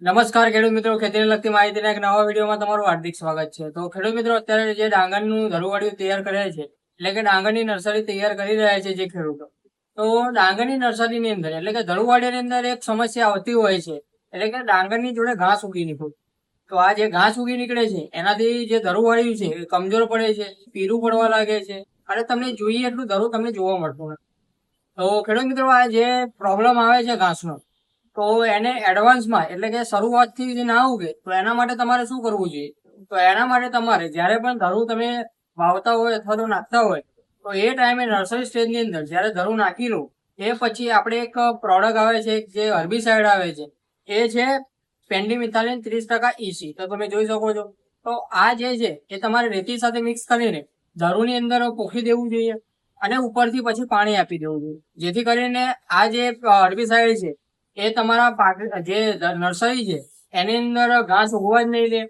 નમસ્કાર ખેડૂત મિત્રો, ખેતીને લગતી માહિતીના એક નવા વિડીયોમાં તમારું હાર્દિક સ્વાગત છે। તો ખેડૂત મિત્રો, અત્યારે જે ડાંગરનું ધરુવાડિયું તૈયાર કરે છે, એટલે કે ડાંગરની નર્સરી તૈયાર કરી રહ્યા છે જે ખેડૂતો, તો ડાંગરની નર્સરીની અંદર એટલે કે ધરુવાડિયાની અંદર એક સમસ્યા આવતી હોય છે, એટલે કે ડાંગરની જોડે ઘાસ ઉગી નીકળે। તો આ જે ઘાસ ઉગી નીકળે છે એનાથી જે ધરુવાડિયું છે એ કમજોર પડે છે, પીરું પડવા લાગે છે અને તમને જોઈએ એટલું ધરું તમને જોવા મળતું નથી। તો ખેડૂત મિત્રો, આ જે પ્રોબ્લેમ આવે છે ઘાસનો, તો એને એડવાન્સમાં એટલે કે શરૂઆતથી જે ના ઉગે તો એના માટે તમારે શું કરવું જોઈએ? તો એના માટે તમારે જ્યારે પણ ધરું તમે વાવતા હોય અથવા તો નાખતા હોય તો એ ટાઈમે નર્સરી સ્ટેજની અંદર જ્યારે ધરું નાખી લો એ પછી આપણે એક પ્રોડક્ટ આવે છે, જે હર્બિસાઇડ આવે છે, એ છે પેન્ડિમિથાલિન 30% EC। તો તમે જોઈ શકો છો। તો આ જે છે એ તમારે રેતી સાથે મિક્સ કરીને ધરુની અંદર પોખી દેવું જોઈએ અને ઉપરથી પછી પાણી આપી દેવું જોઈએ, જેથી કરીને આ જે હર્બિસાઇડ છે એ તમારા પાક જે નર્સરી છે એની અંદર ઘાસ ઉગવા જ નહીં દે,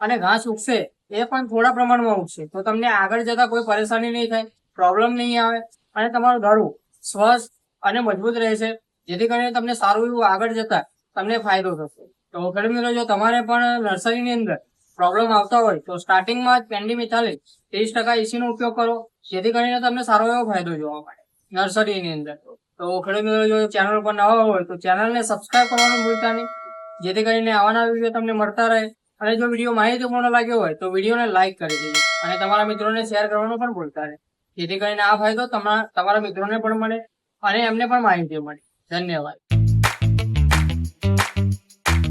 અને ઘાસ ઉગશે એ પણ થોડા પ્રમાણમાં ઉગશે, તો તમને આગળ જતા કોઈ પરેશાની નહીં થાય, પ્રોબ્લેમ નહીં આવે અને તમારું ધરું સ્વસ્થ અને મજબૂત રહેશે, જેથી કરીને તમને સારું એવું આગળ જતા તમને ફાયદો થશે। તો ખેડૂત મિત્રો, જો તમારે પણ નર્સરીની અંદર પ્રોબ્લેમ આવતા હોય તો સ્ટાર્ટિંગમાં જ પેન્ડિમિથાલિન 30% EC નો ઉપયોગ કરો, જેથી કરીને તમને સારો એવો ફાયદો જોવા મળે નર્સરીની અંદર। તો ખેડૂત મિત્રો, જો ચેનલ પર નવા હોય તો ચેનલને સબસ્ક્રાઇબ કરવાનું ભૂલતા નહીં, જેથી કરીને આવાના વિડીયો તમને મળતા રહે। અને જો વિડીયો માહિતીપૂર્ણ લાગ્યો હોય તો વિડીયોને લાઇક કરી દેજો અને તમારા મિત્રોને શેર કરવાનું પણ ભૂલતા નહીં, જેથી કરીને આ ફાયદો તમારા મિત્રોને પણ મળે અને એમને પણ માહિતી મળે। ધન્યવાદ।